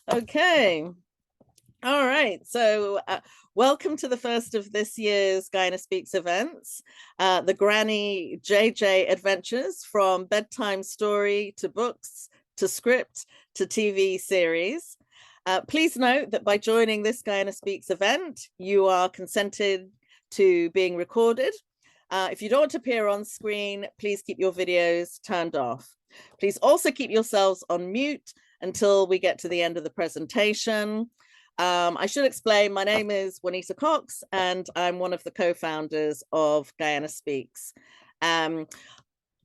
Okay. All right. So welcome to the first of this year's Guyana Speaks events, the Granny JJ Adventures, from bedtime story to books to script to TV series. Please note that by joining this Guyana Speaks event, you are consented to being recorded. If you don't appear on screen, please keep your videos turned off. Please also keep yourselves on mute until we get to the end of the presentation. I should explain, my name is Juanita Cox, and I'm one of the co-founders of Guyana Speaks.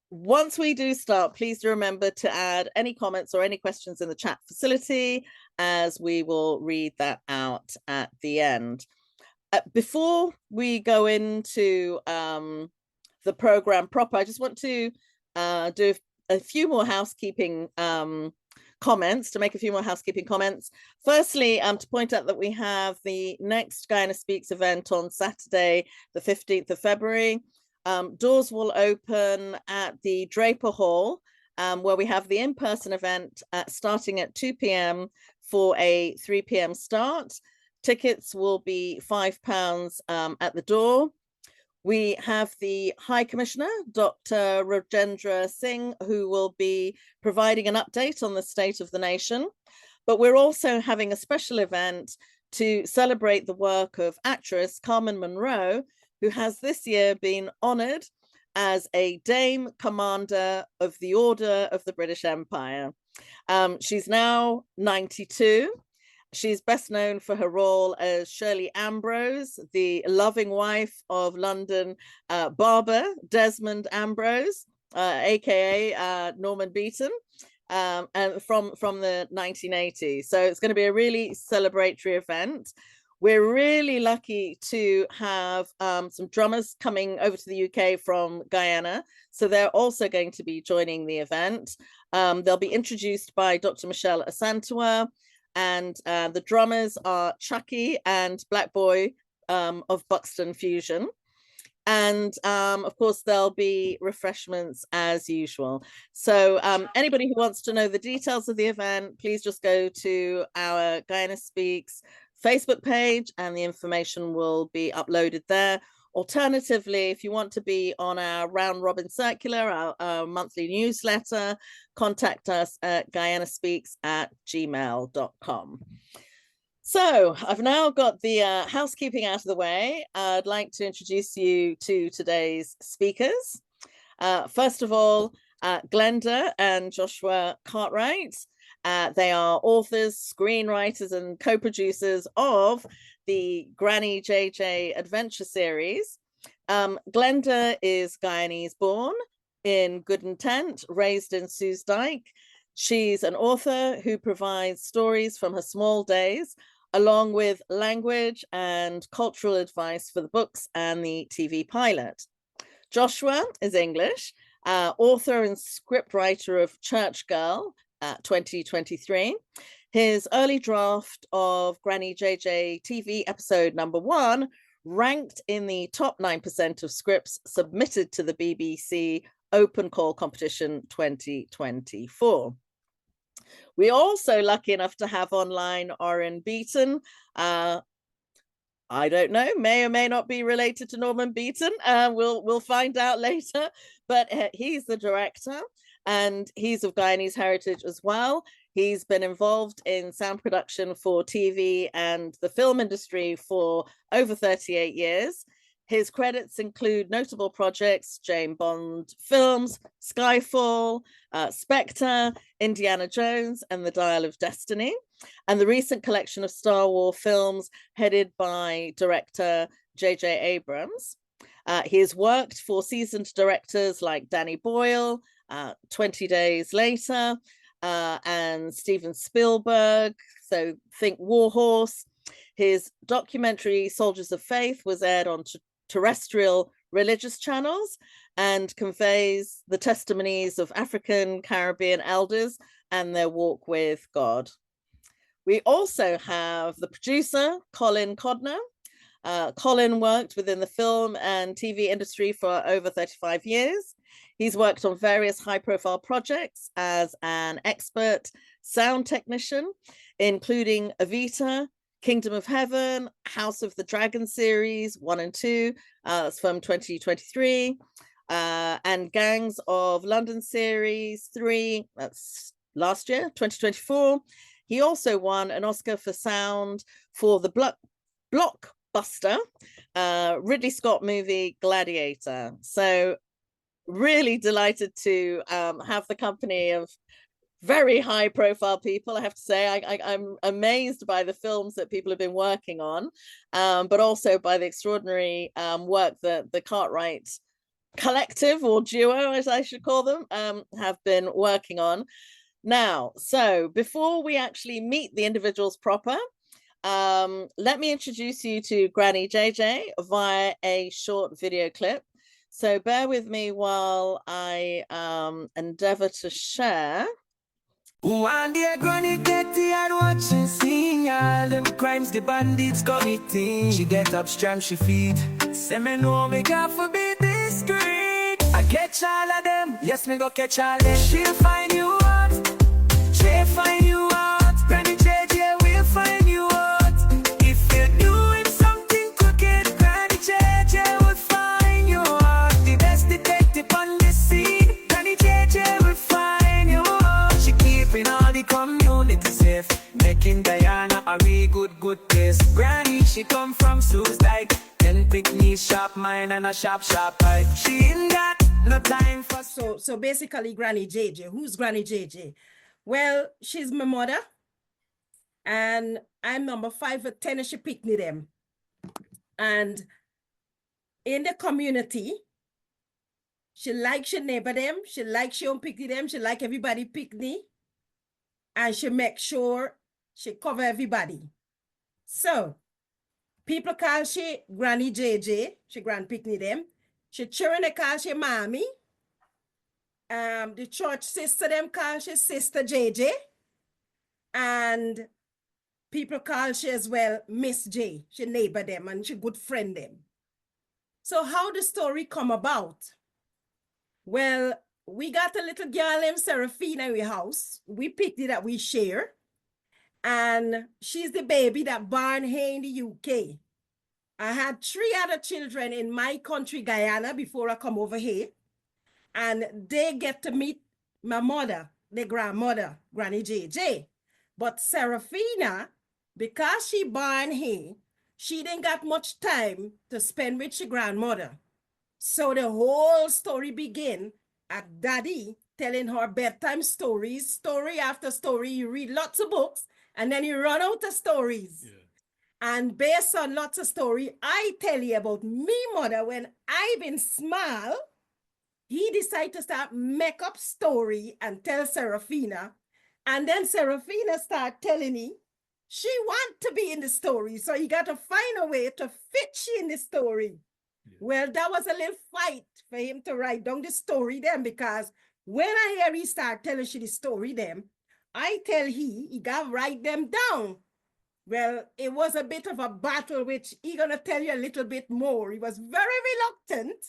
Once we do start, please do remember to add any comments or any questions in the chat facility, as we will read that out at the end. Before we go into the program proper, I just want to do a few more housekeeping comments, to make a few more housekeeping comments. Firstly, to point out that we have the next Guyana Speaks event on Saturday, the 15th of February. Doors will open at the Draper Hall, where we have the in-person event starting at 2 p.m. for a 3 p.m. start. Tickets will be £5 at the door. We have the High Commissioner, Dr. Rajendra Singh, who will be providing an update on the state of the nation. But we're also having a special event to celebrate the work of actress Carmen Munro, who has this year been honoured as a Dame Commander of the Order of the British Empire. She's now 92. She's best known for her role as Shirley Ambrose, the loving wife of London barber Desmond Ambrose, aka Norman Beaton, and from the 1980s. So it's going to be a really celebratory event. We're really lucky to have some drummers coming over to the UK from Guyana. So they're also going to be joining the event. They'll be introduced by Dr. Michelle Asantua. And the drummers are Chucky and Black Boy of Buxton Fusion. And of course, there'll be refreshments as usual. So anybody who wants to know the details of the event, please just go to our Guyana Speaks Facebook page, and the information will be uploaded there. Alternatively, if you want to be on our round robin circular, our monthly newsletter, contact us at guyanaspeaks@gmail.com. So I've now got the housekeeping out of the way. I'd like to introduce you to today's speakers. First of all, Glenda and Joshua Cartwright. They are authors, screenwriters, and co-producers of the Granny JJ Adventure series. Glenda is Guyanese born, in Good Intent, raised in Suesdijk. She's an author who provides stories from her small days, along with language and cultural advice for the books and the TV pilot. Joshua is English, author and scriptwriter of Church Girl, 2023. His early draft of Granny JJ TV episode #1 ranked in the top 9% of scripts submitted to the BBC Open Call Competition 2024. We're also lucky enough to have online Orin Beaton. I don't know, may or may not be related to Norman Beaton. We'll find out later, but he's the director, and he's of Guyanese heritage as well. He's been involved in sound production for TV and the film industry for over 38 years. His credits include notable projects: James Bond films, Skyfall, Spectre, Indiana Jones, and The Dial of Destiny, and the recent collection of Star Wars films headed by director J.J. Abrams. He has worked for seasoned directors like Danny Boyle, 20 Days Later, and Steven Spielberg, so think Warhorse. His documentary Soldiers of Faith was aired on terrestrial religious channels and conveys the testimonies of African Caribbean elders and their walk with God. We also have the producer, Colin Codner. Colin worked within the film and TV industry for over 35 years. He's worked on various high-profile projects as an expert sound technician, including Evita, Kingdom of Heaven, House of the Dragon series 1 and 2, that's from 2023, and Gangs of London series 3, that's last year, 2024. He also won an Oscar for sound for the blockbuster Ridley Scott movie Gladiator. So really delighted to have the company of very high profile people. I have to say, I'm amazed by the films that people have been working on, but also by the extraordinary work that the Cartwright collective, or duo as I should call them, have been working on. Now, so before we actually meet the individuals proper, let me introduce you to Granny JJ via a short video clip. So bear with me while I endeavor to share. One day Granny get tired watching, seeing all them crimes the bandits committing. She get up strong, she feed. Say me know me can't forbid discreet. I catch all of them, yes me go catch all them. She'll find you out, she'll find you out. Granny JJ will find you out. If you're doing something crooked, Granny JJ will find you out. The best detective on the scene, Granny JJ will find you out. She keeping all the community safe, making Guyana a real good place. Granny, she come from Sioux like 10 picnic, sharp mind and a sharp eye. She in that, no time for... So basically Granny JJ. Who's Granny JJ? Well, she's my mother, and I'm number 5 at Tennessee Picnic them. And in the community, she likes she neighbor them, she likes she own picnic them, she like everybody picnic, and she make sure she cover everybody. So people call she Granny JJ, she grand picnic them. She children they call she mommy. The church sister them call she Sister JJ, and people call she as well Miss J. She neighbor them and she good friend them. So how the story come about? Well, we got a little girl named Serafina in our house. We picked it that we share, and she's the baby that born here in the UK. I had 3 other children in my country, Guyana, before I come over here. And they get to meet my mother, the grandmother, Granny JJ. But Serafina, because she born here, she didn't got much time to spend with her grandmother. So the whole story begin at Daddy telling her bedtime stories, story after story. You read lots of books, and then you run out of stories. Yeah. And based on lots of story, I tell you about me mother when I been small. He decided to start make up story and tell Serafina. And then Serafina start telling me she want to be in the story. So he got to find a way to fit she in the story. Yeah. Well, that was a little fight for him to write down the story then, because when I hear he start telling she the story then, I tell he got to write them down. Well, it was a bit of a battle, which he gonna tell you a little bit more. He was very reluctant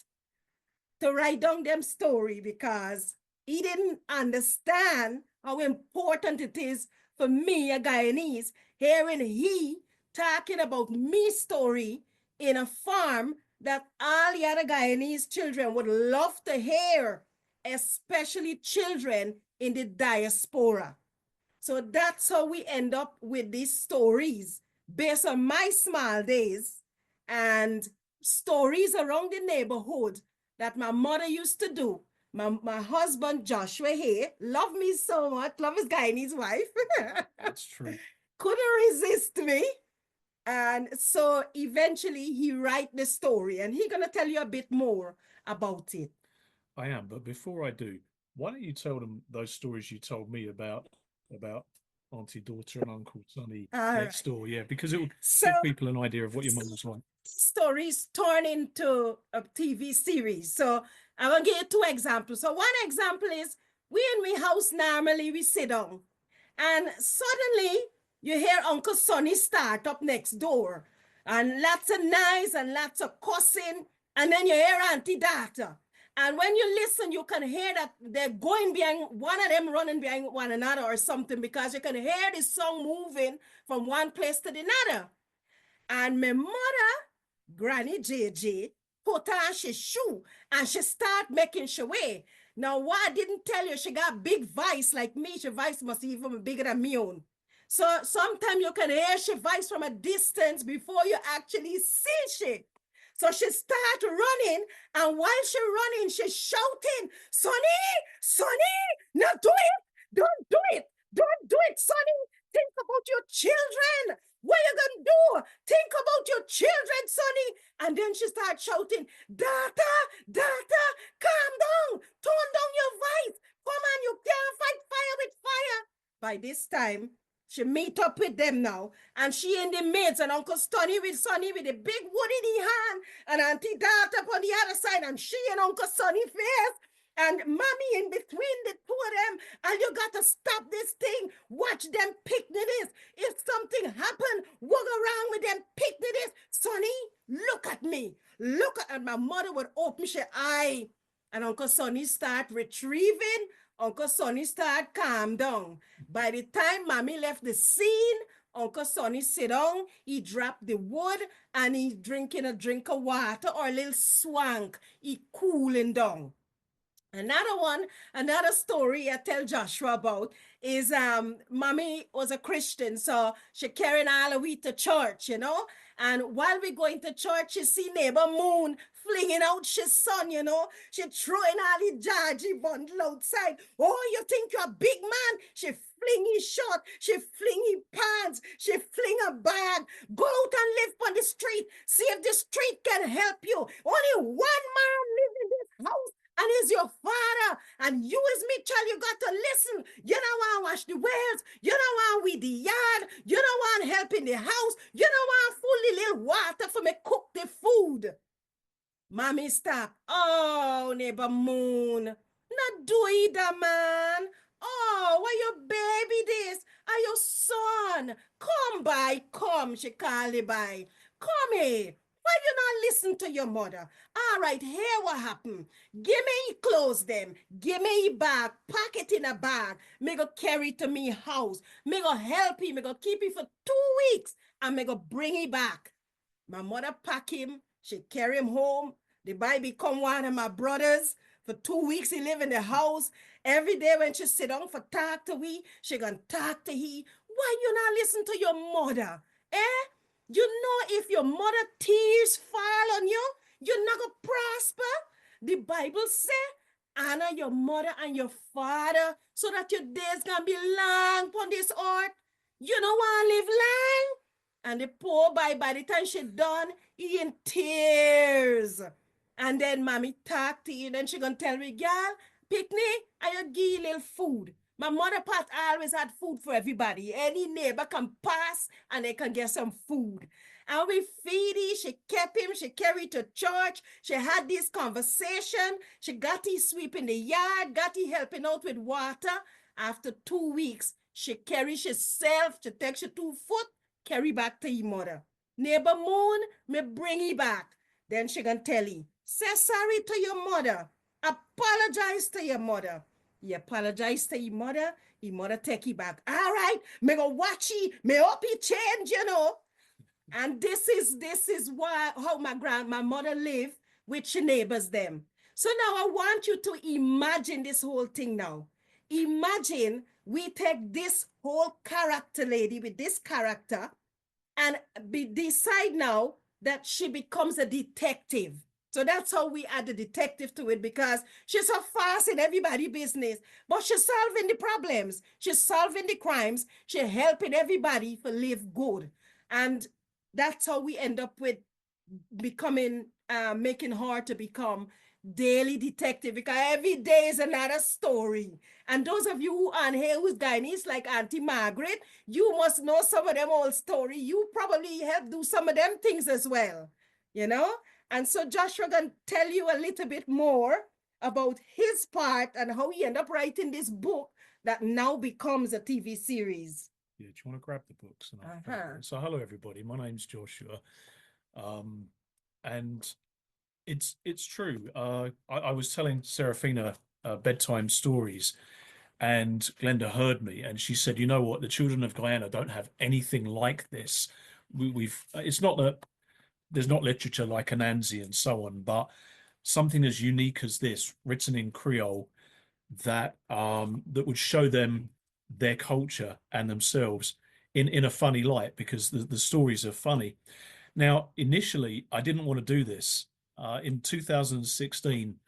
to write down them story because he didn't understand how important it is for me, a Guyanese, hearing he talking about me story in a farm that all the other Guyanese children would love to hear, especially children in the diaspora. So that's how we end up with these stories based on my small days and stories around the neighborhood that my mother used to do. My husband, Joshua here, love me so much, love his Guyanese wife. That's true. Couldn't resist me. And so eventually he write the story, and he's gonna tell you a bit more about it. I am, but before I do, why don't you tell them those stories you told me about Auntie Daughter and Uncle Sonny next door? Yeah, because it will give people an idea of what your mum was like. Stories turn into a TV series. So I'm gonna give you 2 examples. So one example is we in we house normally we sit down, and suddenly you hear Uncle Sonny start up next door, and lots of noise and lots of cussing, and then you hear Auntie Daughter, And when you listen, you can hear that they're going behind, one of them running behind one another or something, because you can hear the song moving from one place to the other. And my mother, Granny JJ, put on she shoe and she start making she way. Now, what I didn't tell you, she got big voice like me. She voice must even be bigger than me own. So sometimes you can hear she voice from a distance before you actually see she. So she start running, and while she running, she's shouting, Sonny, Sonny, now do it. Don't do it. Don't do it, Sonny. Think about your children. What you gonna do? Think about your children, Sonny. And then she starts shouting, Data, Data, calm down. Tone down your voice. Come on, you can't fight fire with fire. By this time, she meet up with them now, and she in the midst, and Uncle Sonny with the big wood in his hand, and Auntie Data up on the other side, and she and Uncle Sonny face, and Mommy in between the two of them, and you got to stop this thing. Watch them picnic this. If something happen, walk around with them picnic this. Sonny, look at me. Look at, and my mother would open her eye, and Uncle Sonny start retrieving. Uncle Sonny start calm down. By the time Mommy left the scene, Uncle Sonny sit down, he dropped the wood, and he drinking a drink of water or a little swank. He cooling down. Another story I tell Joshua about is Mommy was a Christian, so she carrying all the way to church, you know. And while we going to church, she see neighbor Moon flinging out his son, you know. She throwing all the Georgie bundle outside. Oh, you think you're a big man? She fling his shirt, she fling his pants, she fling a bag. Go out and live on the street. See if the street can help you. Only one man lives in this house, and he's your father, and you as me child, you got to listen. You don't want to wash the wells, you don't want weed the yard, you don't want help in the house, you don't want full little water for me cook the food. Mommy stop. Oh, neighbor Moon, not do either, man. Oh, why your baby this? Are your son? Come by, come, she call it by. Come here. Why you not listen to your mother? All right, here what happened. Give me your clothes them. Give me your bag. Pack it in a bag. Me go carry it to me house. Me go help him. Me go keep it for 2 weeks. And me go bring it back. My mother pack him. She carry him home. The boy become one of my brothers. For 2 weeks, he live in the house. Every day when she sit down for talk to we, she gonna talk to he. Why you not listen to your mother? Eh? You know, if your mother tears fall on you, you're not gonna prosper. The Bible say, honor your mother and your father so that your days gonna be long upon this earth. You don't want to live long. And the poor boy, by the time she done, he in tears. And then mommy talk to you, then she gonna tell me, girl, picnic, I give you little food. My mother part always had food for everybody. Any neighbor can pass and they can get some food. And we feed him, she kept him, she carried to church. She had this conversation. She got him sweeping the yard, got him helping out with water. After 2 weeks, she carries herself, she takes her 2 foot, carry back to your mother. Neighbor Moon, me bring you back. Then she gonna tell you, say sorry to your mother. Apologize to your mother. You apologize to your mother take you back. All right, me go watch you, me hope you change, you know. And this is why how my mother lived with she neighbors them. So now I want you to imagine this whole thing now. Imagine we take this whole character lady with this character and decide now that she becomes a detective. So that's how we add the detective to it, because she's so fast in everybody's business, but she's solving the problems. She's solving the crimes. She's helping everybody to live good. And that's how we end up with becoming, making her to become daily detective, because every day is another story. And those of you who aren't here who's Guyanese, like Auntie Margaret, you must know some of them old story. You probably help do some of them things as well, you know? And so Joshua gonna tell you a little bit more about his part and how he ended up writing this book that now becomes a TV series. Yeah, do you want to grab the books? So hello everybody, my name's Joshua. And It's true. I was telling Serafina bedtime stories, and Glenda heard me, and she said, "You know what? The children of Guyana don't have anything like this. We've it's not that there's not literature like Anansi and so on, but something as unique as this, written in Creole, that would show them their culture and themselves in a funny light because the stories are funny." Now, initially, I didn't want to do this. In 2016,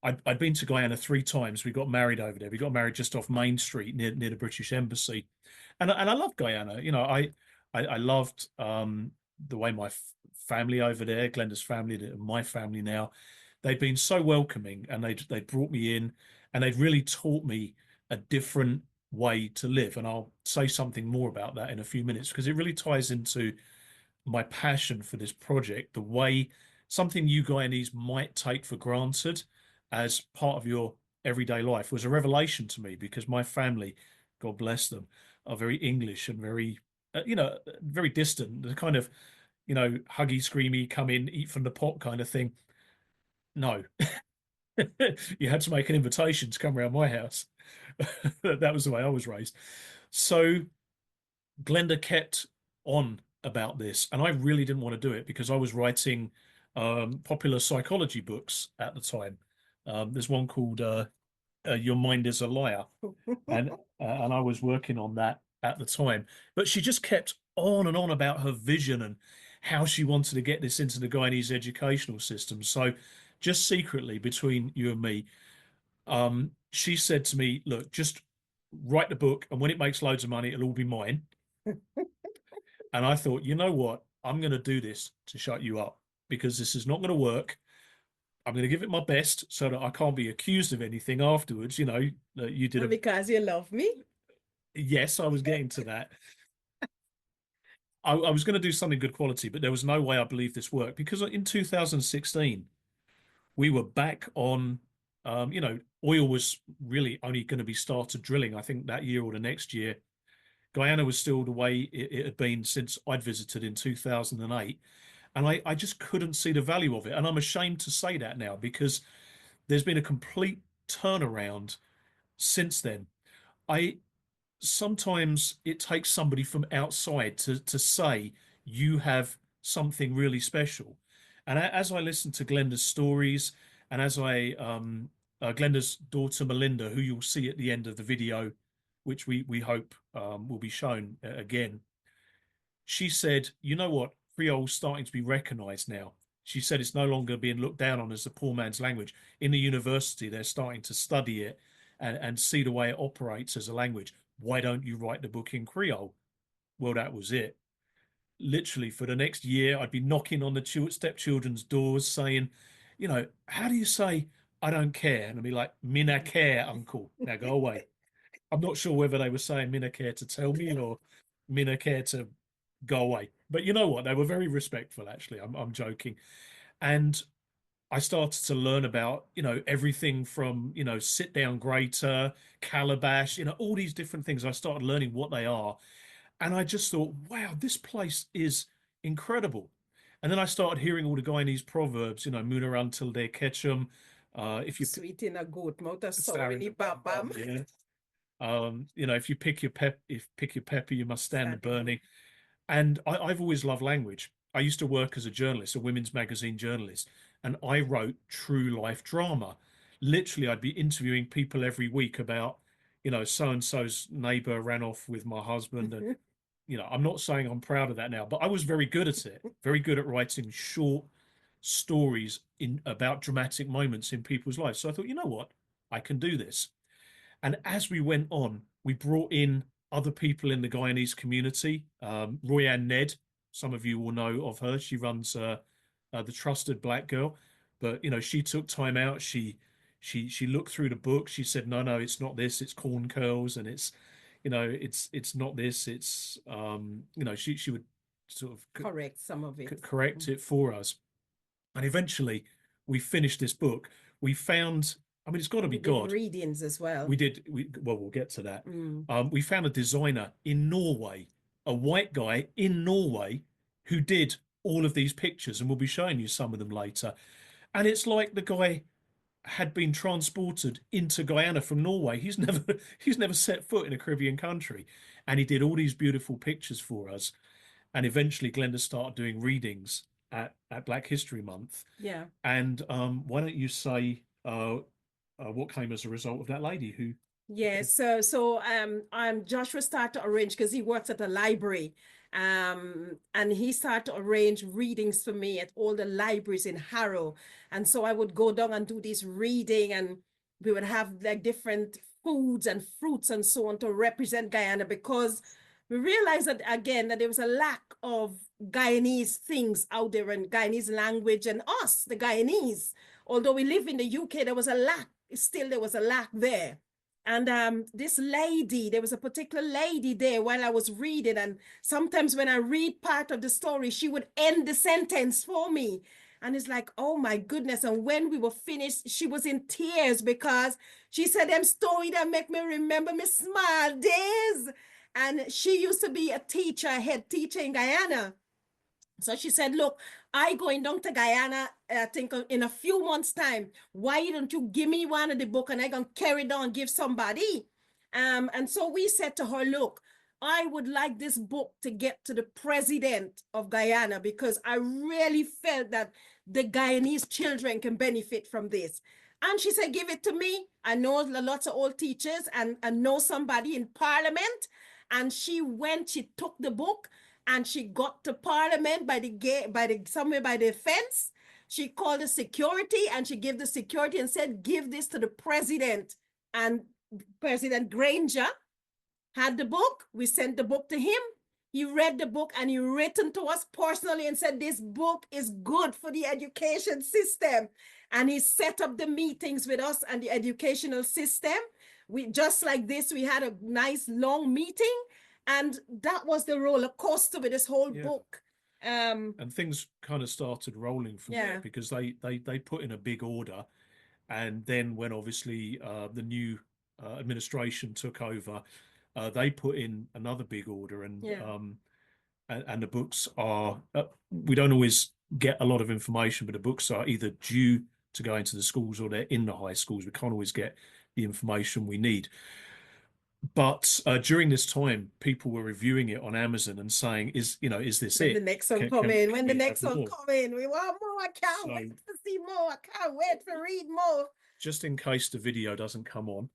I'd been to Guyana 3 times. We got married over there. We got married just off Main Street near the British Embassy, and I love Guyana. You know, I loved the way my family over there, Glenda's family, my family now, they've been so welcoming, and they brought me in, and they've really taught me a different way to live. And I'll say something more about that in a few minutes because it really ties into my passion for this project, the way something you Guyanese might take for granted as part of your everyday life was a revelation to me because my family, God bless them, are very English and very, very distant. The kind of, huggy, screamy, come in, eat from the pot kind of thing. No, you had to make an invitation to come around my house. That was the way I was raised. So Glenda kept on about this, and I really didn't want to do it because I was writing popular psychology books at the time. There's one called "Your Mind Is a Liar," and I was working on that at the time. But she just kept on and on about her vision and how she wanted to get this into the Guyanese educational system. So, just secretly between you and me, she said to me, "Look, just write the book, and when it makes loads of money, it'll all be mine." And I thought, you know what? I'm going to do this to shut you up because this is not going to work. I'm going to give it my best so that I can't be accused of anything afterwards. You know, that you did because you love me. Yes, I was getting to that. I was going to do something good quality, but there was no way I believed this worked because in 2016 we were back on. Oil was really only going to be started drilling, I think, that year or the next year. Guyana was still the way it had been since I'd visited in 2008. And I just couldn't see the value of it. And I'm ashamed to say that now because there's been a complete turnaround since then. I Sometimes it takes somebody from outside to say you have something really special. And as I listen to Glenda's stories, and as Glenda's daughter Melinda, who you'll see at the end of the video, which we hope will be shown again, she said, "You know what? Creole's starting to be recognised now." She said it's no longer being looked down on as a poor man's language. In the university, they're starting to study it and see the way it operates as a language. Why don't you write the book in Creole? Well, that was it. Literally, for the next year, I'd be knocking on the stepchildren's doors saying, how do you say, "I don't care"? And I'd be like, "Mina care, uncle. Now go away." I'm not sure whether they were saying "Mina care" to tell me or "Mina care" to go away. But you know what? They were very respectful, actually. I'm joking. And I started to learn about, everything from, sit down grater, calabash, all these different things. I started learning what they are. And I just thought, wow, this place is incredible. And then I started hearing all the Guyanese proverbs, Muna until they catch them. If you sweet in a goat mouth, a sour in a bam bam. Yeah. If you pick your pepper, you must stand the burning. And I've always loved language. I used to work as a journalist, a women's magazine journalist, and I wrote true life drama. Literally, I'd be interviewing people every week about, so and so's neighbor ran off with my husband. And, I'm not saying I'm proud of that now, but I was very good at it, very good at writing short stories about dramatic moments in people's lives. So I thought, you know what? I can do this. And as we went on, we brought in other people in the Guyanese community. Royanne Ned, some of you will know of her. She runs the Trusted Black Girl, but she took time out. She looked through the book. She said, no, it's not this. It's corn curls, and it's not this. It's she would sort of correct some of it, correct it for us. And eventually, we finished this book. We found. I mean, it's got to be God. Readings as well. Well, we'll get to that. We found a designer in Norway, a white guy in Norway who did all of these pictures, and we'll be showing you some of them later. And it's like the guy had been transported into Guyana from Norway. He's never set foot in a Caribbean country, and he did all these beautiful pictures for us. And eventually, Glenda started doing readings at Black History Month. Yeah. And why don't you say what came as a result of that lady who? Yeah, so Joshua started to arrange because he works at a library. And he started to arrange readings for me at all the libraries in Harrow. And so I would go down and do this reading, and we would have like different foods and fruits and so on to represent Guyana, because we realized that again that there was a lack of Guyanese things out there in Guyanese language, and us, the Guyanese, although we live in the UK, there was a lack, still there was a lack there. And this lady, there was a particular lady there while I was reading, and sometimes when I read part of the story, she would end the sentence for me. And it's like, oh my goodness. And when we were finished, she was in tears because she said, them story that make me remember my small days. And she used to be a teacher, a head teacher in Guyana. So she said, look, I going down to Guyana, I think in a few months' time. Why don't you give me one of the book and I can carry it on, give somebody? And so we said to her, look, I would like this book to get to the president of Guyana, because I really felt that the Guyanese children can benefit from this. And she said, give it to me. I know lots of old teachers and I know somebody in parliament. And she took the book, and she got to Parliament by the gate, somewhere by the fence. She called the security, and she gave the security and said, give this to the president. And President Granger had the book. We sent the book to him. He read the book, and he written to us personally and said, this book is good for the education system. And he set up the meetings with us and the educational system. We just like this, we had a nice long meeting. And that was the roller coaster with this whole book. And things kind of started rolling from there, because they put in a big order. And then when obviously the new administration took over, they put in another big order. And the books are, we don't always get a lot of information, but the books are either due to go into the schools or they're in the high schools. We can't always get the information we need. But during this time, people were reviewing it on Amazon and saying, "Is this it? The next one coming? When the next one coming? We want more. I can't wait to see more. I can't wait to read more." Just in case the video doesn't come on.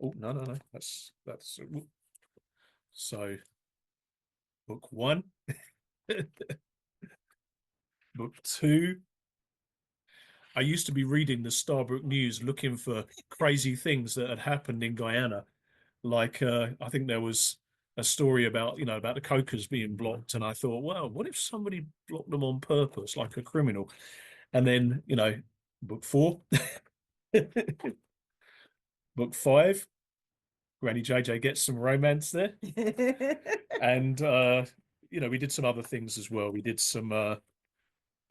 Oh, no. That's so. Book 1, book 2. I used to be reading the Starbrook News, looking for crazy things that had happened in Guyana. Like I think there was a story about about the cokers being blocked, and I thought, well, what if somebody blocked them on purpose, like a criminal? And then book 4, book 5, Granny JJ gets some romance there, and we did some other things as well. We did some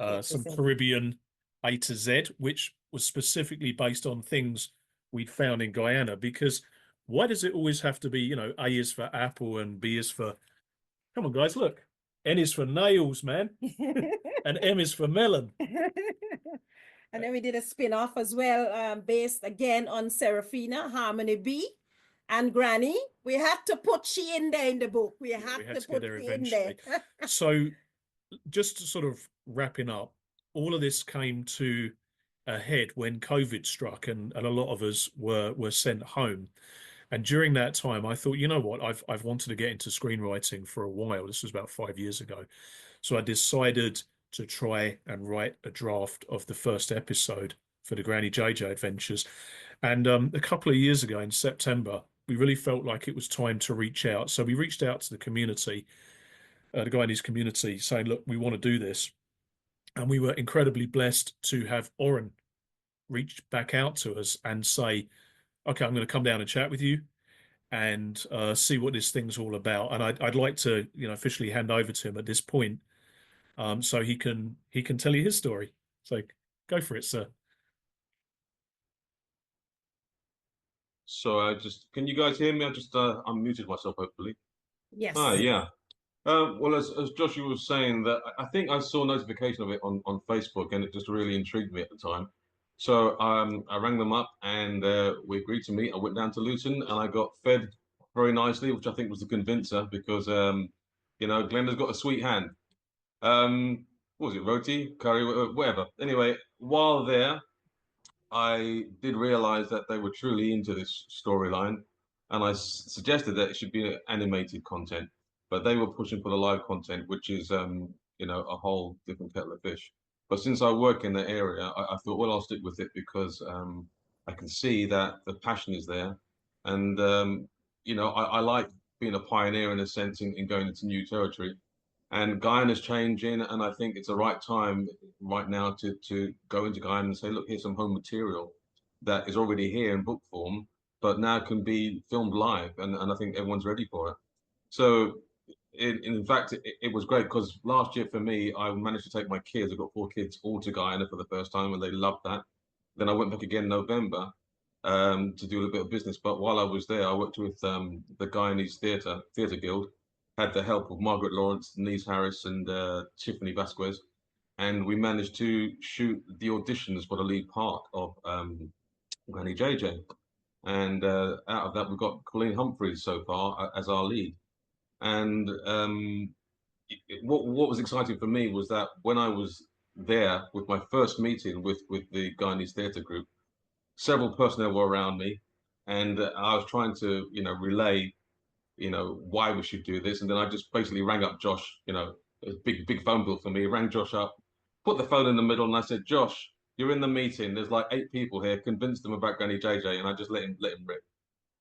Caribbean A to Z, which was specifically based on things we'd found in Guyana, because why does it always have to be, A is for apple and B is for, come on, guys, look. N is for nails, man. And M is for melon. And then we did a spin-off as well, based again on Serafina, Harmony B, and Granny. We had to put she in there in the book. We had to put her in there. So just to sort of wrapping up, all of this came to a head when COVID struck, and a lot of us were sent home. And during that time, I thought, you know what, I've wanted to get into screenwriting for a while. This was about 5 years ago. So I decided to try and write a draft of the first episode for the Granny JJ Adventures. And a couple of years ago in September, we really felt like it was time to reach out. So we reached out to the community, the Guyanese community, saying, look, we want to do this. And we were incredibly blessed to have Orin reach back out to us and say, okay, I'm going to come down and chat with you and see what this thing's all about. And I'd like to, officially hand over to him at this point, so he can tell you his story. So go for it, sir. So can you guys hear me? I just unmuted myself, hopefully. Yes. Yeah. Well, as Joshua was saying, that I think I saw a notification of it on Facebook, and it just really intrigued me at the time. So I rang them up, and we agreed to meet. I went down to Luton, and I got fed very nicely, which I think was the convincer, because you know, Glenda's got a sweet hand. What was it, roti, curry, whatever. Anyway, while there, I did realize that they were truly into this storyline, and I suggested that it should be animated content, but they were pushing for the live content, which is, you know, a whole different kettle of fish. But since I work in the area, I thought, well, I'll stick with it because I can see that the passion is there, and you know, I like being a pioneer in a sense in going into new territory. And Guyana's changing, and I think it's the right time right now to go into Guyana and say, look, here's some home material that is already here in book form, but now can be filmed live, and I think everyone's ready for it. So, in fact, it was great because last year for me, I managed to take my kids. I've got 4 kids all to Guyana for the first time, and they loved that. Then I went back again in November to do a little bit of business. But while I was there, I worked with the Guyanese Theatre Guild, had the help of Margaret Lawrence, Denise Harris, and Tiffany Vasquez, and we managed to shoot the auditions for the lead part of Granny JJ. And out of that, we've got Colleen Humphreys so far as our lead. And what was exciting for me was that when I was there with my first meeting with the Guyanese theatre group, several personnel were around me, and I was trying to, you know, relay, you know, why we should do this. And then I just basically rang up Josh, you know, it was a big phone bill for me, rang Josh up, put the phone in the middle, and I said, Josh, you're in the meeting. There's like 8 people here. Convince them about Granny JJ. And I just let him rip.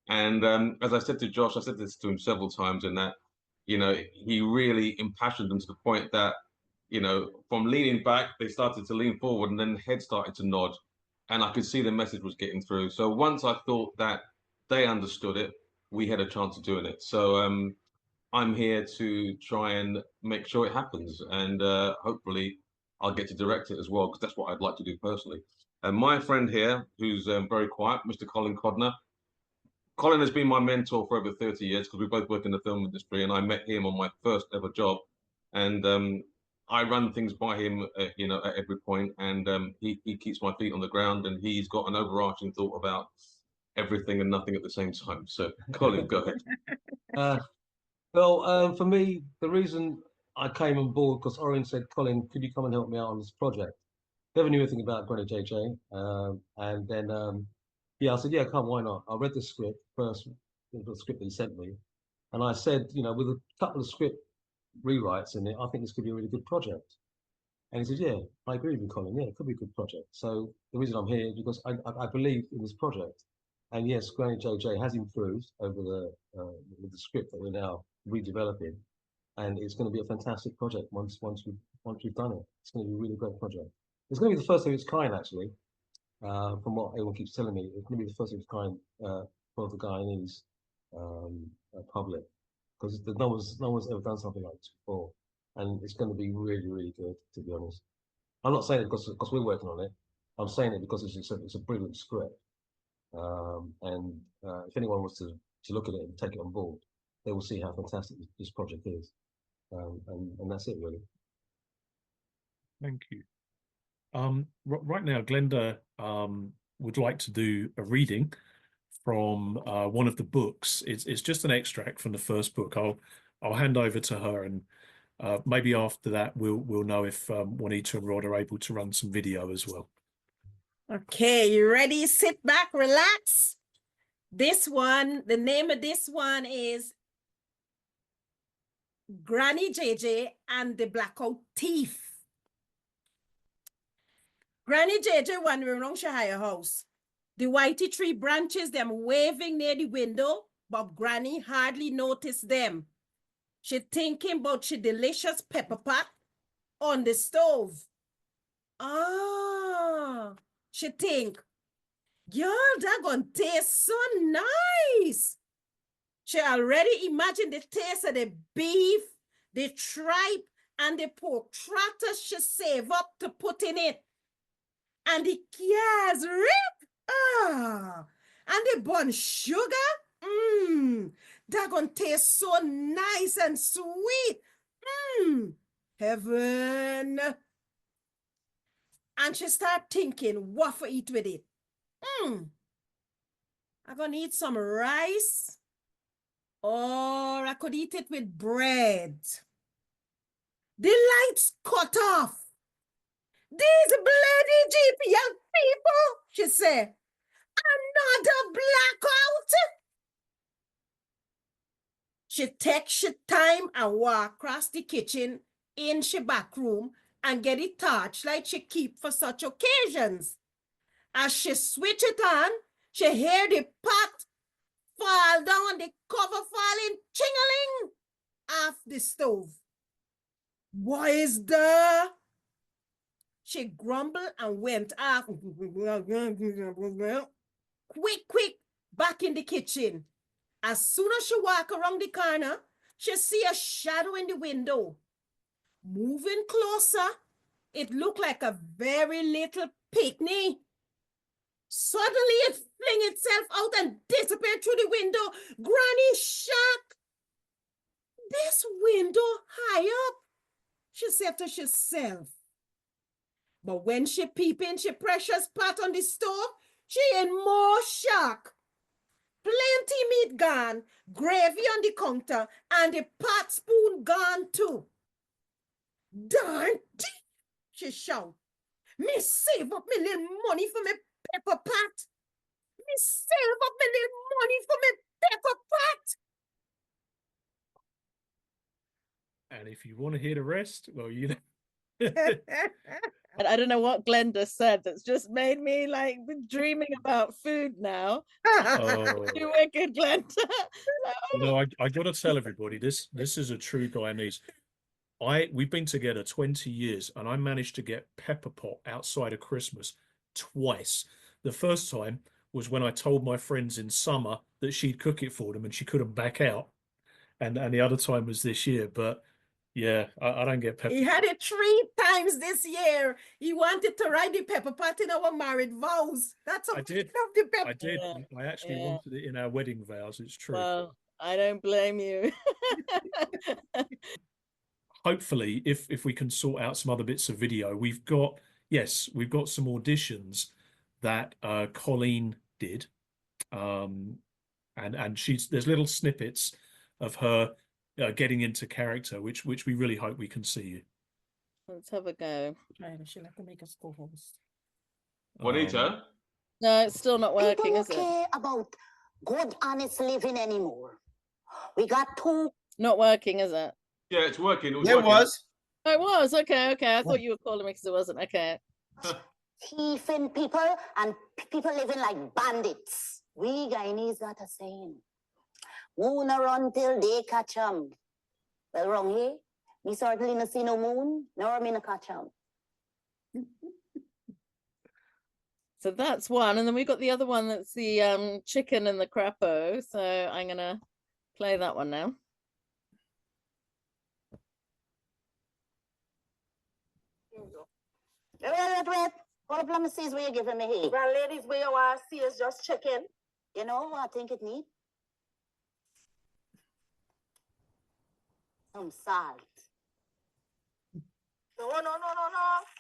And as I said to Josh, I said this to him several times, in that, you know, he really impassioned them to the point that, you know, from leaning back, they started to lean forward, and then the head started to nod. And I could see the message was getting through. So once I thought that they understood it, we had a chance of doing it. So I'm here to try and make sure it happens, and hopefully I'll get to direct it as well, because that's what I'd like to do personally. And my friend here, who's very quiet, Mr. Colin Codner. Colin has been my mentor for over 30 years because we both work in the film industry, and I met him on my first ever job. And I run things by him, you know, at every point, and he keeps my feet on the ground, and he's got an overarching thought about everything and nothing at the same time. So, Colin, go ahead. Well, for me, the reason I came on board because Orin said, Colin, could you come and help me out on this project? Never knew anything about Granny JJ. And then, yeah, I said, yeah, come, why not? I read the script first, the script that he sent me. And I said, you know, with a couple of script rewrites in it, I think this could be a really good project. And he said, yeah, I agree with you, Colin. Yeah, it could be a good project. So the reason I'm here is because I believe in this project. And yes, Granny JJ has improved over with the script that we're now redeveloping, and it's going to be a fantastic project once we've done it. It's going to be a really great project. It's going to be the first of its kind, actually. From what everyone keeps telling me, it's going to be the first of its kind for the Guyanese public, because no one's ever done something like this before, and it's going to be really, really good, to be honest. I'm not saying it because we're working on it. I'm saying it because it's a brilliant script. And if anyone wants to look at it and take it on board, they will see how fantastic this project is. And that's it, really. Thank you. Right now, Glenda would like to do a reading from one of the books. It's just an extract from the first book. I'll hand over to her, and maybe after that we'll know if Juanita and Rod are able to run some video as well. Okay, you ready? Sit back, relax. This one, the name of this one is Granny JJ and the Blackout Thief. Granny JJ wandering around Shahaya house. The whitey tree branches, them waving near the window, but Granny hardly noticed them. She thinking about she delicious pepper pot on the stove. She think, y'all, that gonna taste so nice. She already imagined the taste of the beef, the tripe, and the pork trotters she save up to put in it. And the calves rib, and the bun sugar, that gonna taste so nice and sweet. Heaven. And she start thinking what for eat with it. I'm gonna eat some rice, or I could eat it with bread. The lights cut off. These bloody GPS people, she said. Another blackout. She takes she time and walk across the kitchen in she back room and get it torch like she keep for such occasions. As she switch it on, she hear the pot fall down, the cover falling, chingling off the stove. What is the? She grumbled and went off. Quick, back in the kitchen. As soon as she walk around the corner, she see a shadow in the window. Moving closer, it looked like a very little picnic. Suddenly, it fling itself out and disappeared through the window. Granny shocked. This window high up, she said to herself. But when she peep in she precious pot on the stove, she in more shock. Plenty meat gone, gravy on the counter, and the pot spoon gone too. Darn, she shout. Me save up me little money for me pepper pot. Me save up me little money for me pepper pot. And if you want to hear the rest, well, you know. And I don't know what Glenda said that's just made me like dreaming about food now. Oh. You wicked, Glenda. You know, I got to tell everybody this is a true Guyanese. We've been together 20 years and I managed to get pepper pot outside of Christmas twice. The first time was when I told my friends in summer that she'd cook it for them and she couldn't back out. And the other time was this year, but yeah, I don't get pepper. He had it 3 times this year. He wanted to write the pepper pot in our married vows. That's how I did. the pepper. I did. Yeah, I actually yeah. wanted it in our wedding vows. It's true. Well, I don't blame you. Hopefully, if we can sort out some other bits of video, we've got some auditions that Colleen did, and there's little snippets of her getting into character, which we really hope we can see you. Let's have a go. She'll have to make us co-host. Juanita? No, it's still not working, People is it? don't care about good, honest living anymore. We got 2. Not working, is it? Yeah, it's working. It was It working. was. Oh, it was. Okay. I thought you were calling me because it wasn't. Okay. thieving people and people living like bandits. We Guyanese got a saying. Moon a run till they catch 'em. Well, wrong here. Me certainly no see no moon, nor me no catch 'em. So that's one. And then we've got the other one that's the chicken and the crapo. So I'm going to play that one now. Wait. What the plum sees where you're giving me here? Well, ladies, where you want to see is just chicken. You know what I think it needs? Some salt. No.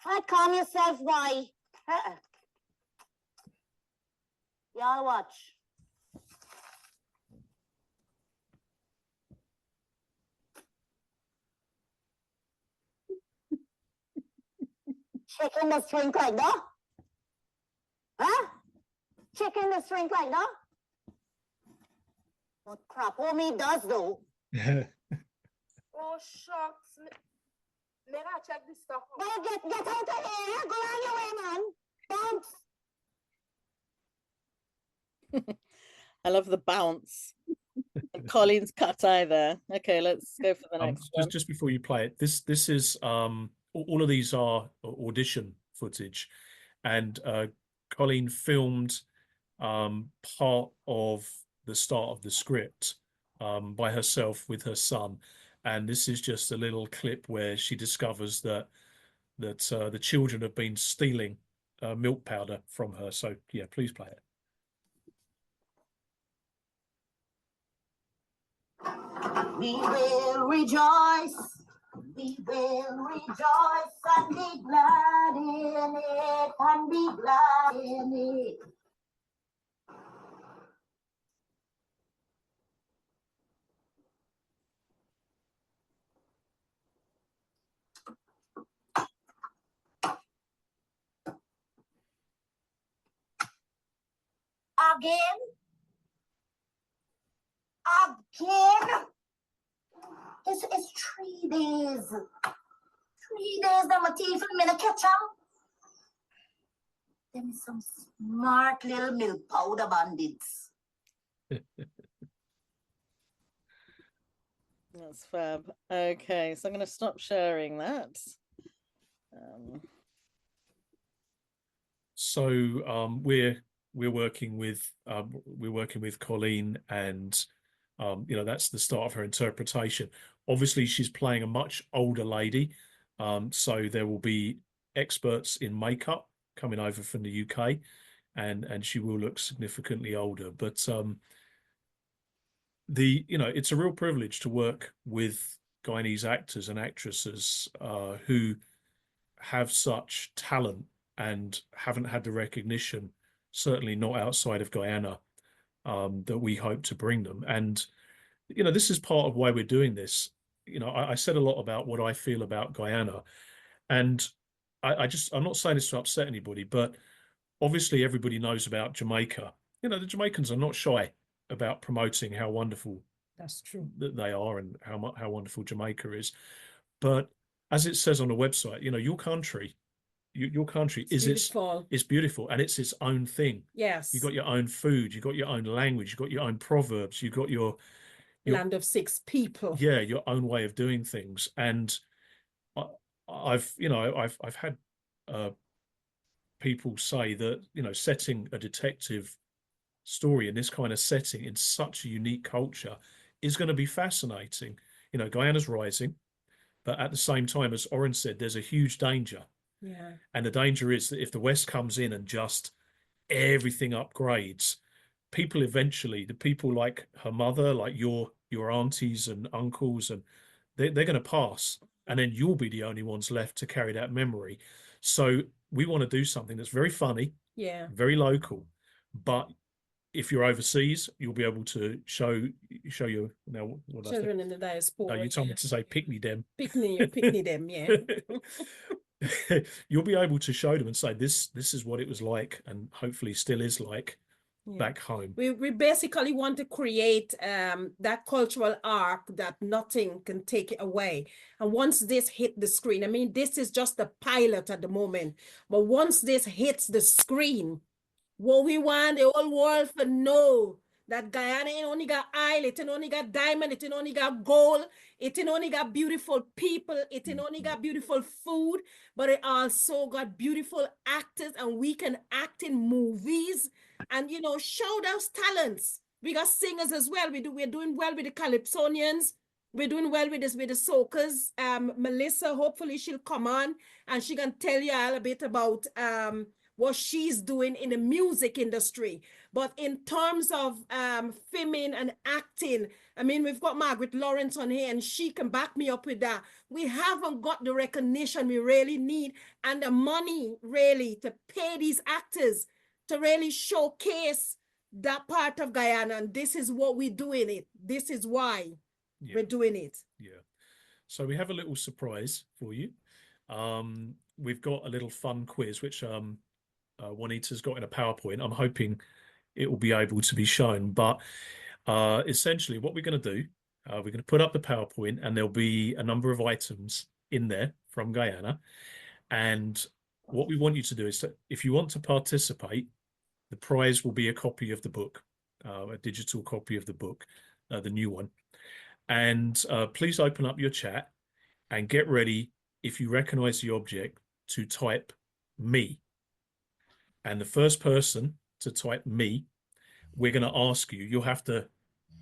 Right, calm yourself, boy. Y'all watch. Chicken the shrink like that? Huh? Chicken the shrink like that? What crap homie does though? Oh, shucks. May I check this stuff out? Well, get out of here. Go on your way, man. Bounce. I love the bounce. And Colin's cut eye there. Okay, let's go for the next one. Just before you play it, this is all of these are audition footage, and Colleen filmed part of the start of the script by herself with her son, and this is just a little clip where she discovers that the children have been stealing milk powder from her. So yeah, please play it. We will rejoice We will rejoice and be glad in it, and be glad in it. Again. It's 3 days. 3 days that my teeth for me to catch up. Them some smart little milk powder bandits. That's fab. Okay, so I'm going to stop sharing that. We're working with Colleen, and you know, that's the start of her interpretation. Obviously, she's playing a much older lady, so there will be experts in makeup coming over from the UK, and she will look significantly older. But you know, it's a real privilege to work with Guyanese actors and actresses who have such talent and haven't had the recognition, certainly not outside of Guyana, that we hope to bring them. And you know, this is part of why we're doing this. You know, I said a lot about what I feel about Guyana, and I'm not saying this to upset anybody, but obviously everybody knows about Jamaica. You know, the Jamaicans are not shy about promoting how wonderful That's true. that they are and how wonderful Jamaica is. But as it says on the website, you know, your country is it's beautiful, and it's its own thing. Yes. You got your own food, you got your own language, you got your own proverbs, you got your land of 6 people. Yeah, your own way of doing things. And I've had people say that, you know, setting a detective story in this kind of setting in such a unique culture is going to be fascinating. You know, Guyana's rising, but at the same time, as Orin said, there's a huge danger. Yeah. And the danger is that if the West comes in and just everything upgrades, people eventually, the people like her mother, like your aunties and uncles, and they're going to pass, and then you'll be the only ones left to carry that memory. So we want to do something that's very funny, yeah, very local, but if you're overseas, you'll be able to show your now what children in the diaspora. No, you told me to say pick me them. Pick me them, yeah. You'll be able to show them and say this is what it was like, and hopefully still is like back home. We basically want to create that cultural arc that nothing can take it away. And once this hit the screen, I mean, this is just the pilot at the moment, but once this hits the screen, what we want the whole world to know that Guyana ain't only got oil, it ain't only got diamond, it ain't only got gold, it ain't only got beautiful people, it ain't only got beautiful food, but it also got beautiful actors, and we can act in movies and, you know, show those talents. We got singers as well. We're doing well with the Calypsonians. We're doing well with this, with the soakers. Melissa, hopefully she'll come on and she can tell you all a bit about what she's doing in the music industry. But in terms of filming and acting, I mean, we've got Margaret Lawrence on here and she can back me up with that. We haven't got the recognition we really need and the money really to pay these actors to really showcase that part of Guyana. And this is what we're doing it. This is why we're doing it. Yeah. So we have a little surprise for you. We've got a little fun quiz, which Juanita's got in a PowerPoint. I'm hoping it will be able to be shown, but essentially what we're going to do, we're going to put up the PowerPoint and there'll be a number of items in there from Guyana. And what we want you to do is that if you want to participate, the prize will be a copy of the book, a digital copy of the book, the new one. And please open up your chat and get ready, if you recognize the object, to type me. And the first person to type me, we're going to ask you, you'll have to,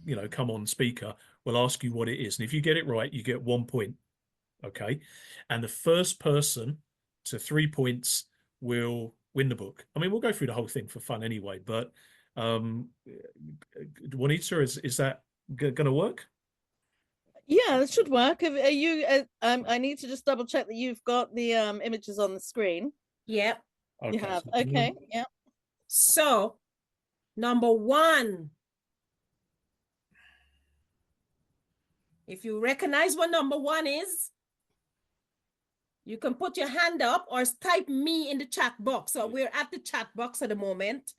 you know, come on speaker. We'll ask you what it is. And if you get it right, you get 1 point. Okay. And the first person to 3 points will win the book. I mean, we'll go through the whole thing for fun anyway, but Juanita, is that going to work? Yeah, that should work. Are you? I need to just double check that you've got the images on the screen. Yep. You have. Okay. Yeah. So, number one. If you recognize what number one is, you can put your hand up or type me in the chat box. So we're at the chat box at the moment.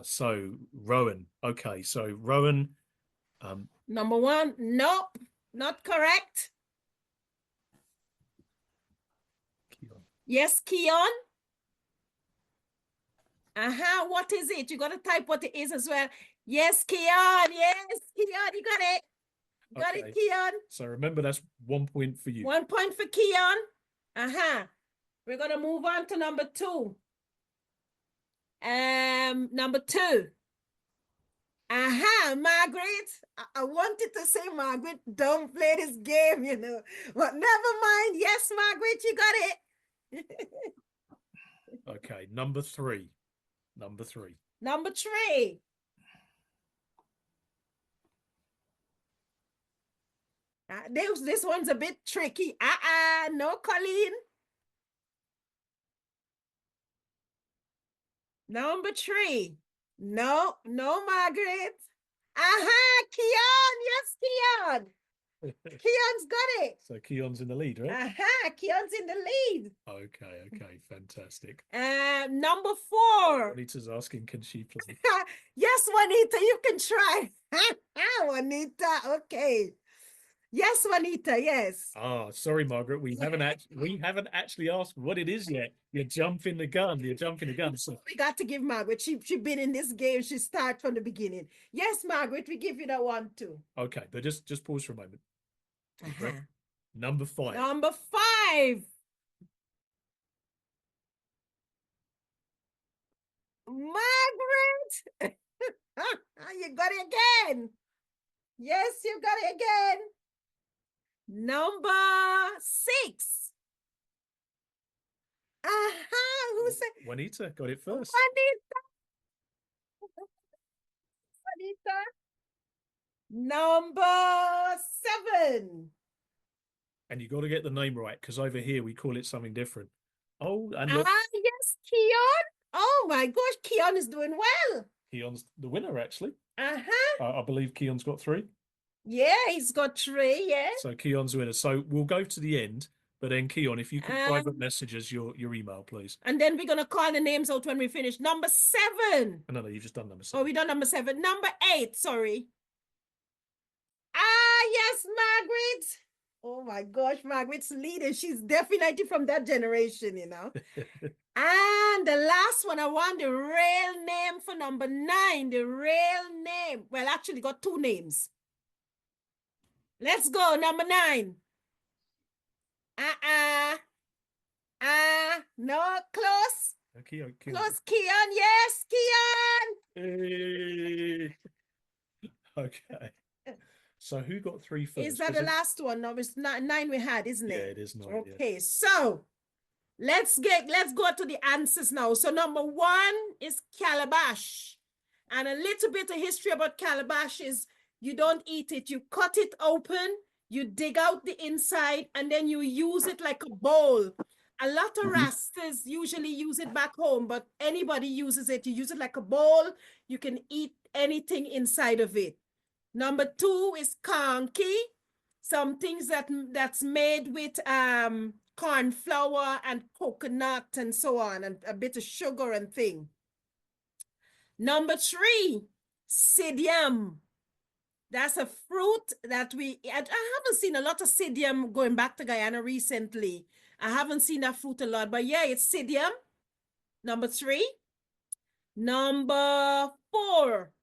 So Rowan. Okay, so Rowan. Number one, nope, not correct. Keon. Yes, Keon. What is it? You got to type what it is as well. Yes, Keon. Yes, Keon, you got it. Got it, Keon. So remember, that's 1 point for you. 1 point for Keon. We're going to move on to number two. Number two. Margaret. I wanted to say, Margaret, don't play this game, you know. But never mind. Yes, Margaret, you got it. Okay, number three. Number three. Number three. This one's a bit tricky. No, Colleen. Number three. No, Margaret. Keon. Yes, Keon. Keon's got it. So Keon's in the lead, right? Keon's in the lead. Okay, fantastic. Number four. Juanita's asking, can she play? Yes, Juanita, you can try. Juanita, okay. Yes, Juanita, yes. Sorry, Margaret. We haven't actually asked what it is yet. You're jumping the gun. So we got to give Margaret. She been in this game. She started from the beginning. Yes, Margaret, we give you that one too. Okay, but just pause for a moment. Number five. Number five. Margaret. You got it again. Yes, you got it again. Number six. Who said? Juanita got it first. Juanita. Number seven. And you got to get the name right, because over here we call it something different. Oh, and yes, Keon. Oh my gosh, Keon is doing well. Keon's the winner, actually. I believe Keon's got three. Yeah, he's got three, yeah. So Keon's the winner. So we'll go to the end, but then Keon, if you can private message us your email, please. And then we're going to call the names out when we finish. Number seven. No, you've just done number seven. Oh, we done number seven. Number eight, sorry. Yes, Margaret. Oh my gosh, Margaret's leading. She's definitely from that generation, you know. And the last one, I want the real name for number nine. The real name. Well, actually got two names. Let's go, number nine. No, close. Keon. Close, Keon. Yes, Keon. Hey. Okay. So who got three first? Is that the last one? No, it's nine we had, isn't it? Yeah, it is nine. Okay, so let's go to the answers now. So number one is calabash. And a little bit of history about calabash is you don't eat it. You cut it open, you dig out the inside, and then you use it like a bowl. A lot of Rastas usually use it back home, but anybody uses it. You use it like a bowl. You can eat anything inside of it. Number two is conky, some things that's made with corn flour and coconut and so on, and a bit of sugar and thing. Number three, psyllium. That's a fruit that I haven't seen a lot of psyllium going back to Guyana recently. I haven't seen that fruit a lot, but yeah, it's psyllium. Number three. Number four,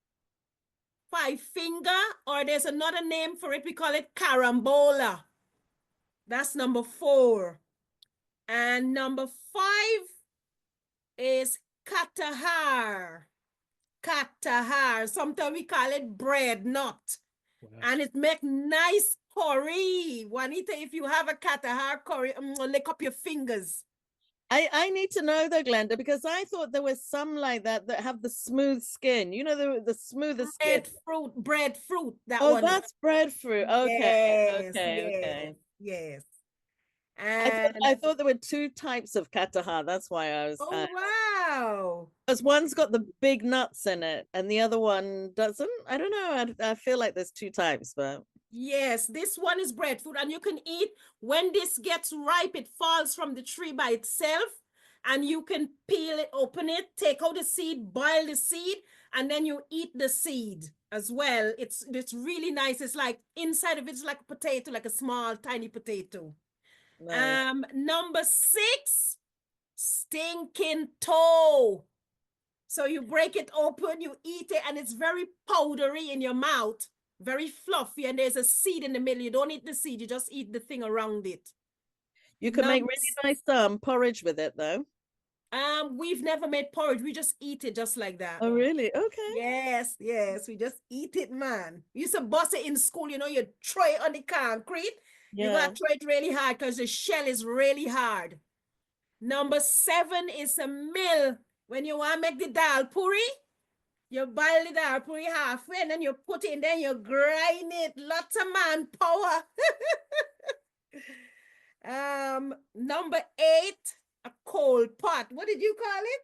five finger, or there's another name for it. We call it carambola. That's number four. And number five is katahar. Katahar. Sometimes we call it bread nut. Wow. And it makes nice curry. Juanita, if you have a katahar curry, lick up your fingers. I need to know though, Glenda, because I thought there was some like that that have the smooth skin. You know, the smoothest skin. Breadfruit. That Oh, one. that's breadfruit. Okay, Yes, okay, yes, okay. yes. I thought there were two types of kataha. That's why I was. Oh, wow. Because one's got the big nuts in it, and the other one doesn't. I don't know. I feel like there's two types, but. Yes, this one is breadfruit, and you can eat when this gets ripe. It falls from the tree by itself, and you can peel it, open it, take out the seed, boil the seed, and then you eat the seed as well. It's really nice. It's like inside of it's like a potato, like a small tiny potato. Nice. Number 6, stinking toe. So you break it open, you eat it, and it's very powdery in your mouth. Very fluffy, and there's a seed in the middle. You don't eat the seed, you just eat the thing around it. You can make really nice porridge with it though. We've never made porridge. We just eat it just like that. Oh, really? Okay. Yes, we just eat it, man. We used to bust it in school, you know, you throw it on the concrete. Yeah. You gotta throw it really hard because the shell is really hard. Number 7 is a mill. When you want to make the dal puri, you boil the dal puri halfway, and then you put it in, then you grind it. Lots of manpower. Number 8, a coal pot. What did you call it?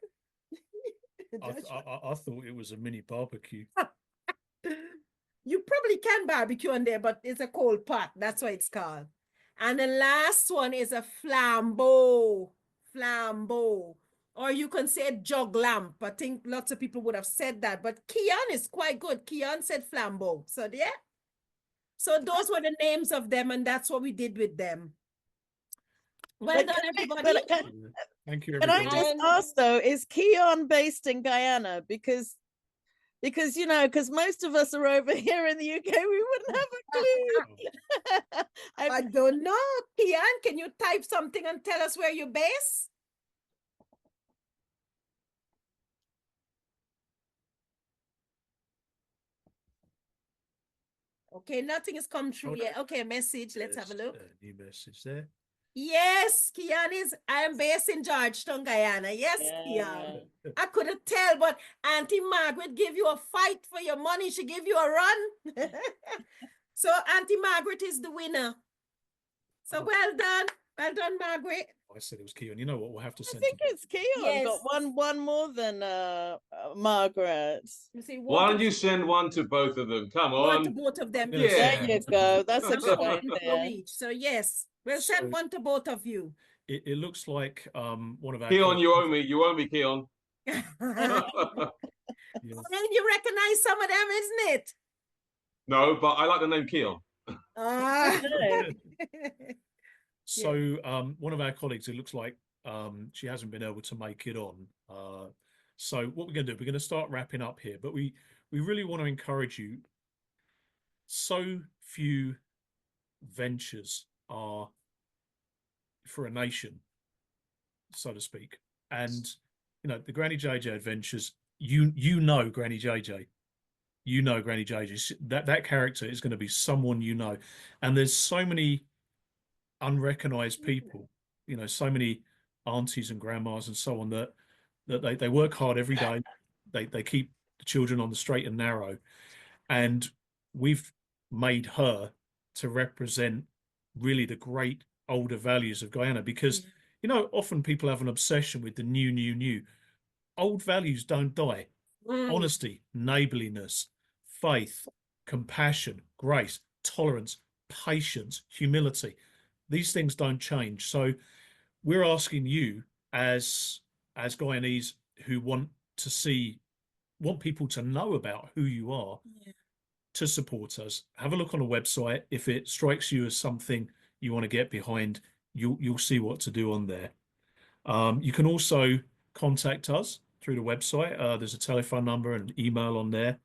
I thought it was a mini barbecue. You probably can barbecue on there, but it's a coal pot. That's what it's called. And the last one is a flambeau. Flambeau. Or you can say jug lamp. I think lots of people would have said that, but Kian is quite good. Kian said flambeau. So yeah. So those were the names of them, and that's what we did with them. Well done, everybody. Thank you, everybody. Can I just ask though, is Kian based in Guyana? Because you know, because most of us are over here in the UK, we wouldn't have a clue. I don't know. Kian, can you type something and tell us where you're based? Okay, nothing has come through yet. Okay, a message. Let's have a look. New message there. Yes, Kian I am based in Georgetown, Guyana. Yes, Kian. I couldn't tell, but Auntie Margaret gave you a fight for your money. She gave you a run. So Auntie Margaret is the winner. So well done. Well done, Margaret. I said it was Keon. You know what? We'll have to send. I think it's Keon. Yes. Got one more than Margaret. You see, Why don't you send one to both of them? Come on. One to both of them. Yeah. There you go. That's a good one idea. each. So yes, we'll send one to both of you. It looks like one of our Keon, you owe me. You owe me, Keon. Yeah. And you recognize some of them, isn't it? No, but I like the name Keon. So one of our colleagues, it looks like she hasn't been able to make it on. So what we're going to do, we're going to start wrapping up here, but we really want to encourage you. So few ventures are for a nation, so to speak. And, you know, the Granny JJ adventures, you know Granny JJ. You know Granny JJ. That character is going to be someone you know. And there's so many unrecognized people, you know, so many aunties and grandmas and so on that they work hard every day. They keep the children on the straight and narrow. And we've made her to represent really the great older values of Guyana, because, you know, often people have an obsession with the new. Old values don't die. Honesty, neighborliness, faith, compassion, grace, tolerance, patience, humility. These things don't change. So we're asking you as Guyanese who want people to know about who you are, to support us. Have a look on the website. If it strikes you as something you want to get behind, you'll see what to do on there. You can also contact us through the website. There's a telephone number and email on there.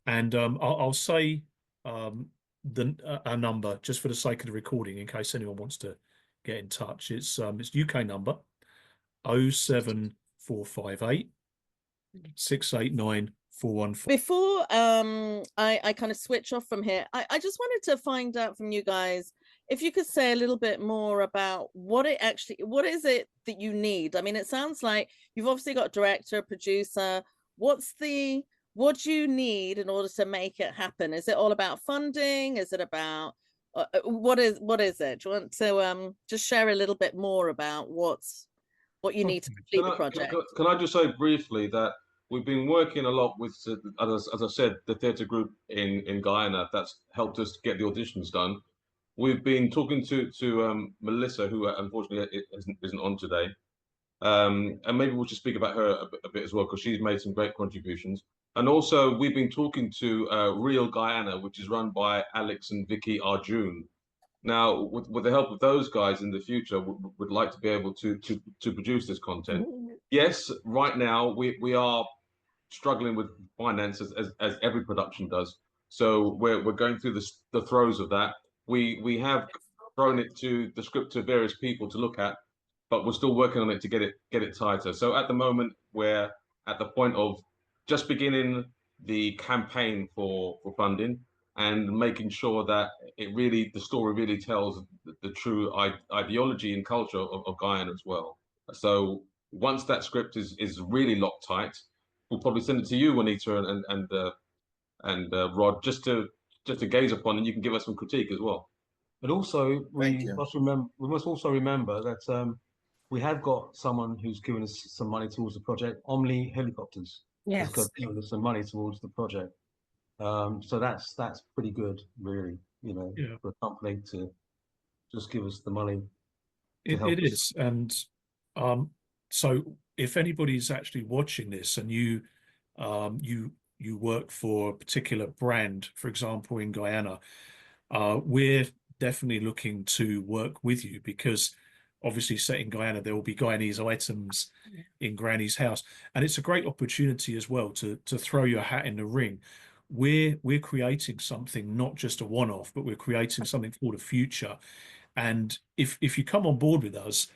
And I'll say a number just for the sake of the recording in case anyone wants to get in touch. It's UK number 07458 689 414. Before I kind of switch off from here, I just wanted to find out from you guys, if you could say a little bit more about what is it that you need? I mean, it sounds like you've obviously got a director, a producer. What do you need in order to make it happen? Is it all about funding? Is it about what is it? Do you want to just share a little bit more about what you need to complete the project? Can I just say briefly that we've been working a lot with, as I said, the theatre group in Guyana that's helped us get the auditions done. We've been talking to Melissa, who unfortunately isn't on today, and maybe we'll just speak about her a bit as well, because she's made some great contributions. And also, we've been talking to Real Guyana, which is run by Alex and Vicky Arjun. Now, with the help of those guys in the future, would like to be able to produce this content. Yes, right now we are struggling with finances as every production does. So we're going through the throes of that. We have thrown it to the script to various people to look at, but we're still working on it to get it tighter. So at the moment, we're at the point of just beginning the campaign for funding and making sure that the story really tells the true ideology and culture of Guyana as well. So once that script is really locked tight, we'll probably send it to you, Juanita and Rod, just to gaze upon, and you can give us some critique as well. But also, we must also remember that we have got someone who's given us some money towards the project. Omni Helicopters has given us some money towards the project. So that's pretty good, really, for a company to just give us the money. It is, and so if anybody's actually watching this and you work for a particular brand, for example, in Guyana, we're definitely looking to work with you, because obviously set in Guyana, there will be Guyanese items in Granny's house. And it's a great opportunity as well to throw your hat in the ring. We're creating something, not just a one-off, but we're creating something for the future. And if you come on board with us,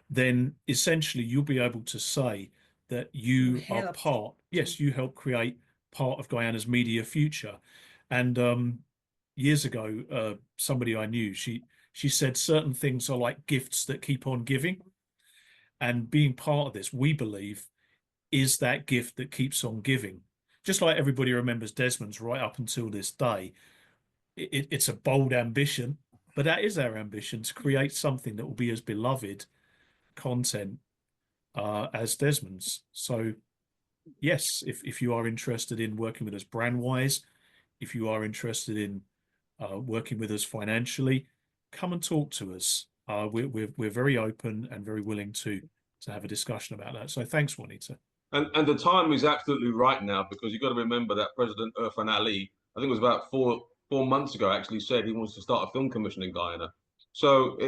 then essentially you'll be able to say that you are part, yes, you help create part of Guyana's media future. And years ago, somebody I knew, she said certain things are like gifts that keep on giving. And being part of this, we believe, is that gift that keeps on giving. Just like everybody remembers Desmond's right up until this day. It's a bold ambition, but that is our ambition, to create something that will be as beloved content as Desmond's. So yes, if you are interested in working with us brand-wise, if you are interested in working with us financially, come and talk to us. We're very open and very willing to have a discussion about that. So thanks, Juanita. And the time is absolutely right now, because you've got to remember that President Irfan Ali, I think it was about four months ago, actually said he wants to start a film commission in Guyana. So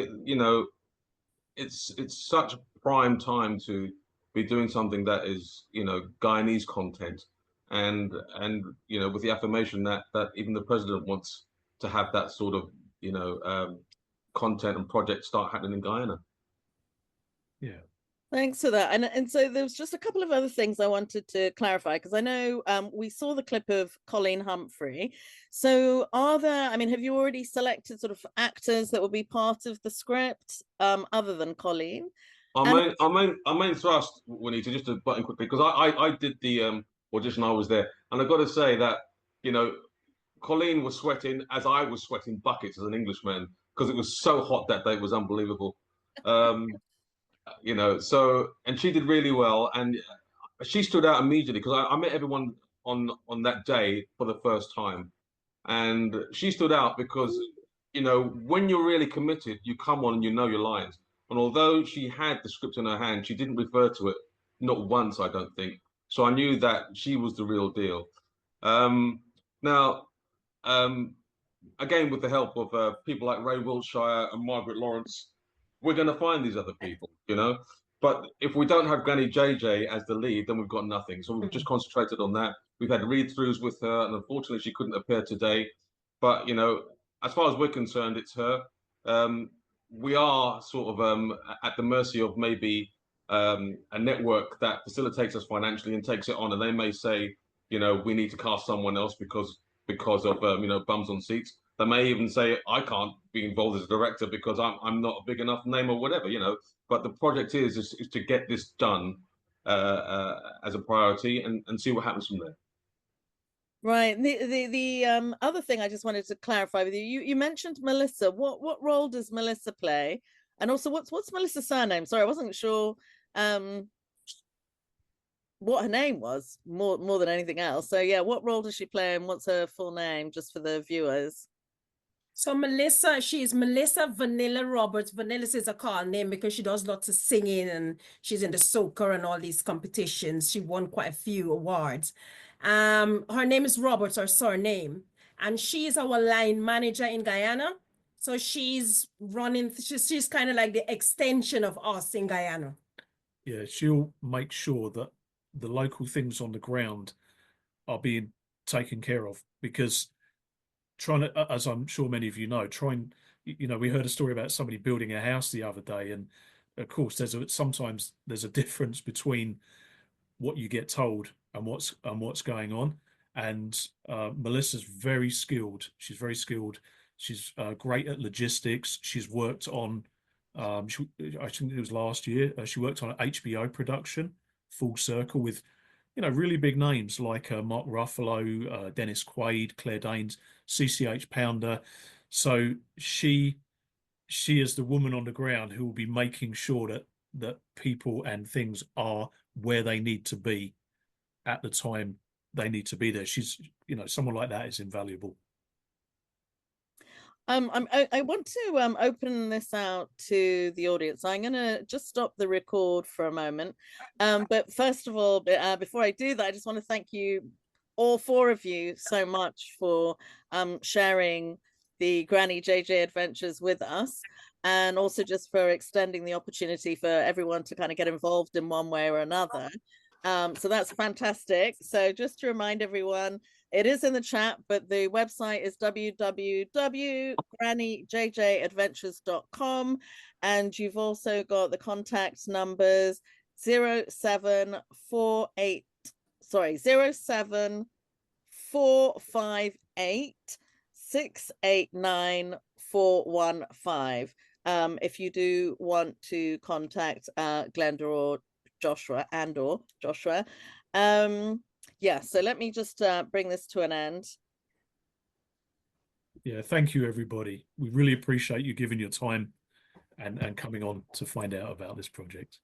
it's such prime time to be doing something that is Guyanese content, and with the affirmation that even the president wants to have that sort of content and project start happening in Guyana. Yeah. Thanks for that. And so there was just a couple of other things I wanted to clarify, because I know we saw the clip of Colleen Humphrey. So have you already selected sort of actors that will be part of the script other than Colleen? Our main thrust, Juanita, just to button quickly, because I did the audition, I was there, and I've got to say that, Colleen was sweating as I was sweating buckets as an Englishman, because it was so hot that day, it was unbelievable. So, and she did really well, and she stood out immediately, because I met everyone on that day for the first time, and she stood out because when you're really committed, you come on and you know your lines. And although she had the script in her hand, she didn't refer to it, not once, I don't think. So I knew that she was the real deal. Again, with the help of people like Ray Wiltshire and Margaret Lawrence, we're going to find these other people, But if we don't have Granny JJ as the lead, then we've got nothing. So we've just concentrated on that. We've had read-throughs with her, and unfortunately she couldn't appear today. But, as far as we're concerned, it's her. We are sort of at the mercy of maybe a network that facilitates us financially and takes it on, and they may say, we need to cast someone else because of bums on seats. They may even say, I can't be involved as a director because I'm not a big enough name or whatever, you know. But the project is to get this done as a priority and see what happens from there. Right. The other thing I just wanted to clarify with you, you mentioned Melissa. What role does Melissa play? And also what's Melissa's surname? Sorry, I wasn't sure what her name was more than anything else. So yeah, what role does she play and what's her full name just for the viewers? So Melissa, she's Melissa Vanilla Roberts. Vanilla is a call name because she does lots of singing and she's in the soca and all these competitions. She won quite a few awards. Her name is Roberts, her surname, and she is our line manager in Guyana. So she's running, she's kind of like the extension of us in Guyana. Yeah, she'll make sure that the local things on the ground are being taken care of, because trying to, as I'm sure many of you know, we heard a story about somebody building a house the other day, and of course sometimes there's a difference between what you get told and what's going on. And Melissa's very skilled. She's very skilled. She's great at logistics. She's worked on, I think it was last year, she worked on an HBO production, Full Circle, with really big names like Mark Ruffalo, Dennis Quaid, Claire Danes, CCH Pounder. So she is the woman on the ground who will be making sure that people and things are where they need to be at the time they need to be there. She's, someone like that is invaluable. I want to open this out to the audience. I'm going to just stop the record for a moment. But first of all, before I do that, I just want to thank you, all four of you, so much for sharing the Granny JJ adventures with us, and also just for extending the opportunity for everyone to kind of get involved in one way or another. So that's fantastic. So just to remind everyone, it is in the chat, but the website is www.grannyjjadventures.com. And you've also got the contact numbers 07458 689 415. If you do want to contact Glenda or Joshua. Yeah, so let me just bring this to an end. Yeah, thank you, everybody. We really appreciate you giving your time and coming on to find out about this project.